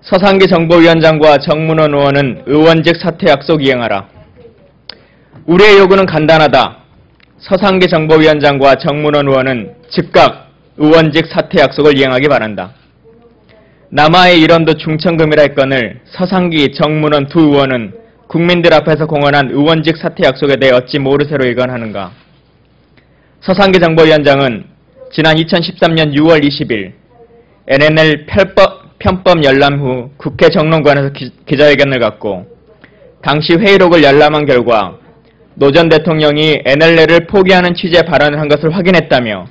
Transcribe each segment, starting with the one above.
서상기 정보위원장과 정문원 의원은 의원직 사퇴 약속 이행하라. 우리의 요구는 간단하다. 서상기 정보위원장과 정문원 의원은 즉각 의원직 사퇴 약속을 이행하기 바란다. 남아의 일원도 중천금이라 했건을 서상기, 정문원 두 의원은 국민들 앞에서 공언한 의원직 사퇴 약속에 대해 어찌 모르쇠로 일관하는가. 서상기 정보위원장은 지난 2013년 6월 20일 NLL 편법 열람 후 국회 정론관에서 기자회견을 갖고 당시 회의록을 열람한 결과 노 전 대통령이 NLL을 포기하는 취지의 발언을 한 것을 확인했다며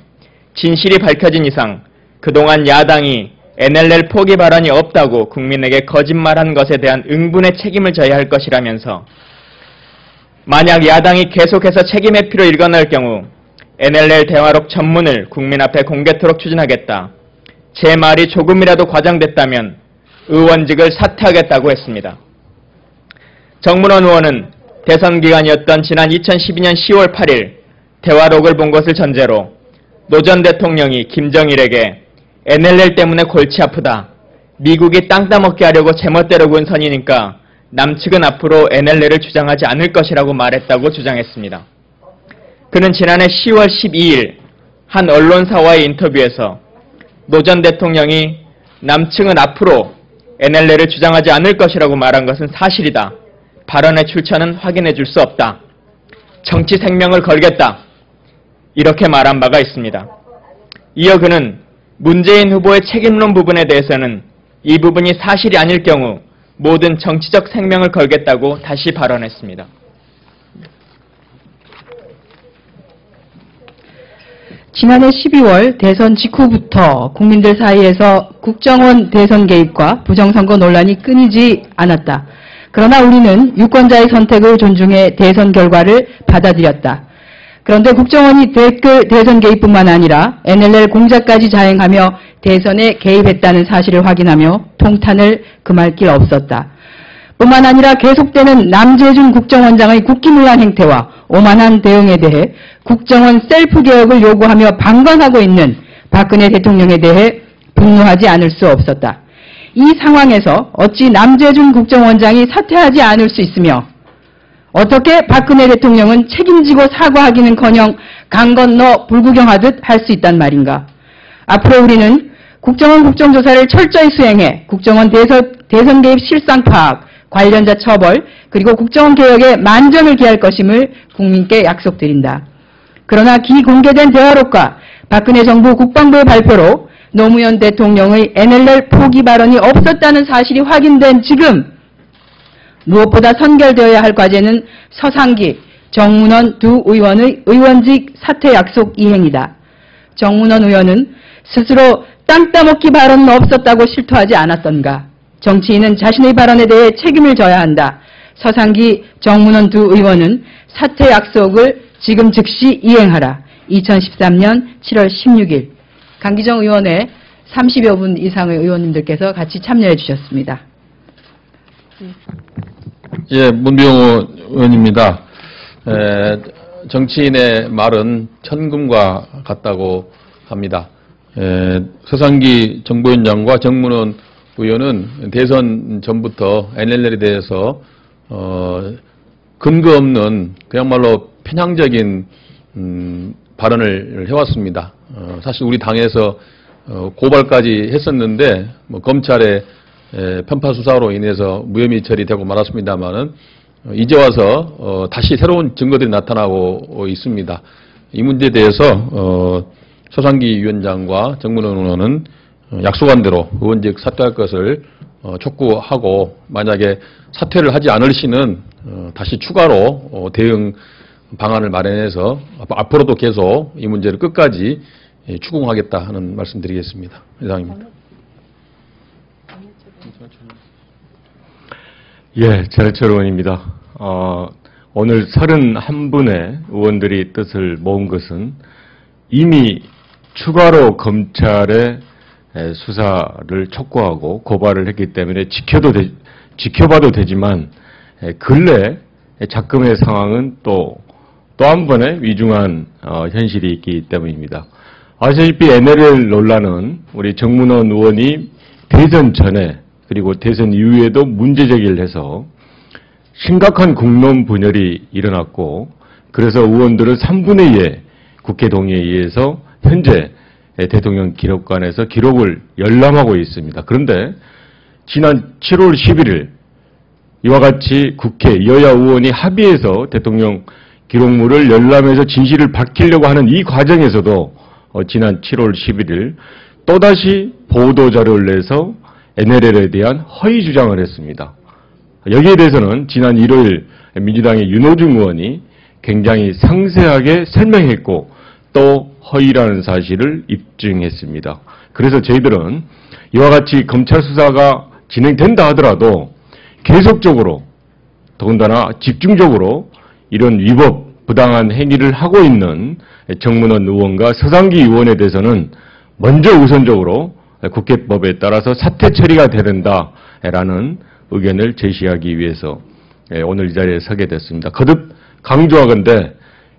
진실이 밝혀진 이상 그동안 야당이 NLL 포기 발언이 없다고 국민에게 거짓말한 것에 대한 응분의 책임을 져야 할 것이라면서 만약 야당이 계속해서 책임의 피로 일관할 경우 NLL 대화록 전문을 국민 앞에 공개토록 추진하겠다. 제 말이 조금이라도 과장됐다면 의원직을 사퇴하겠다고 했습니다. 정문원 의원은 대선 기간이었던 지난 2012년 10월 8일 대화록을 본 것을 전제로 노 전 대통령이 김정일에게 NLL 때문에 골치 아프다. 미국이 땅 따먹게 하려고 제멋대로 그은 선이니까 남측은 앞으로 NLL을 주장하지 않을 것이라고 말했다고 주장했습니다. 그는 지난해 10월 12일 한 언론사와의 인터뷰에서 노 전 대통령이 남측은 앞으로 NLL을 주장하지 않을 것이라고 말한 것은 사실이다. 발언의 출처는 확인해 줄 수 없다. 정치 생명을 걸겠다. 이렇게 말한 바가 있습니다. 이어 그는 문재인 후보의 책임론 부분에 대해서는 이 부분이 사실이 아닐 경우 모든 정치적 생명을 걸겠다고 다시 발언했습니다. 지난해 12월 대선 직후부터 국민들 사이에서 국정원 대선 개입과 부정선거 논란이 끊이지 않았다. 그러나 우리는 유권자의 선택을 존중해 대선 결과를 받아들였다. 그런데 국정원이 대선 개입뿐만 아니라 NLL 공작까지 자행하며 대선에 개입했다는 사실을 확인하며 통탄을 금할 길 없었다. 뿐만 아니라 계속되는 남재준 국정원장의 국기문란 행태와 오만한 대응에 대해 국정원 셀프 개혁을 요구하며 방관하고 있는 박근혜 대통령에 대해 분노하지 않을 수 없었다. 이 상황에서 어찌 남재준 국정원장이 사퇴하지 않을 수 있으며 어떻게 박근혜 대통령은 책임지고 사과하기는커녕 강 건너 불구경하듯 할 수 있단 말인가. 앞으로 우리는 국정원 국정조사를 철저히 수행해 국정원 대선 개입 실상 파악, 관련자 처벌, 그리고 국정원 개혁에 만전을 기할 것임을 국민께 약속드린다. 그러나 기공개된 대화록과 박근혜 정부 국방부의 발표로 노무현 대통령의 NLL 포기 발언이 없었다는 사실이 확인된 지금 무엇보다 선결되어야 할 과제는 서상기, 정문원 두 의원의 의원직 사퇴 약속 이행이다. 정문원 의원은 스스로 땅 따먹기 발언은 없었다고 실토하지 않았던가. 정치인은 자신의 발언에 대해 책임을 져야 한다. 서상기, 정문원 두 의원은 사퇴 약속을 지금 즉시 이행하라. 2013년 7월 16일 강기정 의원의 30여 분 이상의 의원님들께서 같이 참여해 주셨습니다. 예, 문병호 의원입니다. 정치인의 말은 천금과 같다고 합니다. 서상기 정보위원장과 정문원 의원은 대선 전부터 NLL에 대해서 근거 없는 그야말로 편향적인 발언을 해왔습니다. 사실 우리 당에서 고발까지 했었는데 검찰의 편파 수사로 인해서 무혐의 처리되고 말았습니다만은 이제 와서 다시 새로운 증거들이 나타나고 있습니다. 이 문제에 대해서 서상기 위원장과 정문원 의원은 약속한 대로 의원직 사퇴할 것을 촉구하고 만약에 사퇴를 하지 않을 시는 다시 추가로 대응 방안을 마련해서 앞으로도 계속 이 문제를 끝까지 추궁하겠다 하는 말씀드리겠습니다. 이상입니다. 예, 전해철 의원입니다. 오늘 31분의 의원들이 뜻을 모은 것은 이미 추가로 검찰의 수사를 촉구하고 고발을 했기 때문에 지켜봐도 되지만 근래 작금의 상황은 또 한 번의 위중한 현실이 있기 때문입니다. 아시다시피 NLL 논란은 우리 정문원 의원이 대선 전에 그리고 대선 이후에도 문제 제기를 해서 심각한 국론 분열이 일어났고, 그래서 의원들은 3분의 2의 국회 동의에 의해서 현재 대통령 기록관에서 기록을 열람하고 있습니다. 그런데 지난 7월 11일 이와 같이 국회 여야 의원이 합의해서 대통령 기록물을 열람해서 진실을 밝히려고 하는 이 과정에서도 지난 7월 11일 또다시 보도자료를 내서 NLL에 대한 허위 주장을 했습니다. 여기에 대해서는 지난 1월 민주당의 윤호중 의원이 굉장히 상세하게 설명했고 또 허위라는 사실을 입증했습니다. 그래서 저희들은 이와 같이 검찰 수사가 진행된다 하더라도 계속적으로 더군다나 집중적으로 이런 위법 부당한 행위를 하고 있는 정문원 의원과 서상기 의원에 대해서는 먼저 우선적으로 국회법에 따라서 사퇴 처리가 되야 된다라는 의견을 제시하기 위해서 오늘 이 자리에 서게 됐습니다. 거듭 강조하건대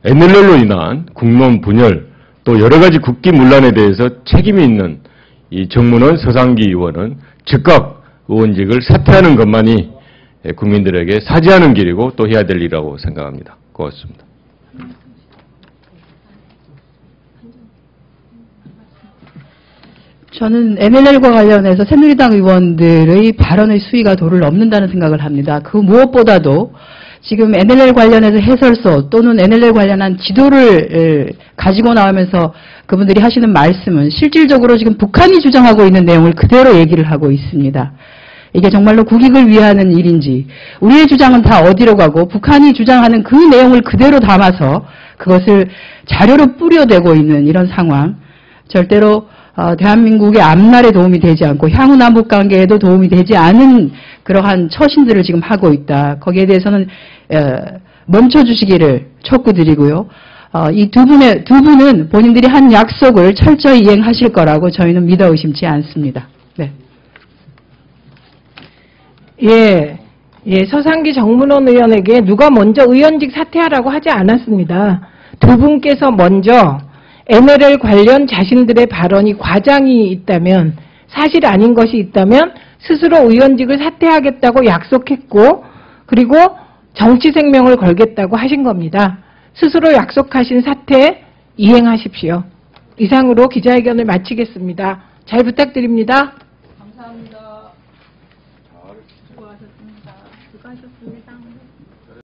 NLL로 인한 국론 분열 또 여러 가지 국기문란에 대해서 책임이 있는 이 정문원 서상기 의원은 즉각 의원직을 사퇴하는 것만이 국민들에게 사죄하는 길이고 또 해야 될 일이라고 생각합니다. 고맙습니다. 저는 NLL과 관련해서 새누리당 의원들의 발언의 수위가 도를 넘는다는 생각을 합니다. 그 무엇보다도 지금 NLL 관련해서 해설서 또는 NLL 관련한 지도를 가지고 나오면서 그분들이 하시는 말씀은 실질적으로 지금 북한이 주장하고 있는 내용을 그대로 얘기를 하고 있습니다. 이게 정말로 국익을 위하는 일인지 우리의 주장은 다 어디로 가고 북한이 주장하는 그 내용을 그대로 담아서 그것을 자료로 뿌려대고 있는 이런 상황, 절대로 대한민국의 앞날에 도움이 되지 않고 향후 남북관계에도 도움이 되지 않은 그러한 처신들을 지금 하고 있다. 거기에 대해서는 멈춰주시기를 촉구드리고요. 이 두 분은 본인들이 한 약속을 철저히 이행하실 거라고 저희는 믿어 의심치 않습니다. 네. 서상기 정문원 의원에게 누가 먼저 의원직 사퇴하라고 하지 않았습니다. 두 분께서 먼저 NLL 관련 자신들의 발언이 과장이 있다면, 사실 아닌 것이 있다면 스스로 의원직을 사퇴하겠다고 약속했고, 그리고 정치 생명을 걸겠다고 하신 겁니다. 스스로 약속하신 사퇴 이행하십시오. 이상으로 기자회견을 마치겠습니다. 잘 부탁드립니다.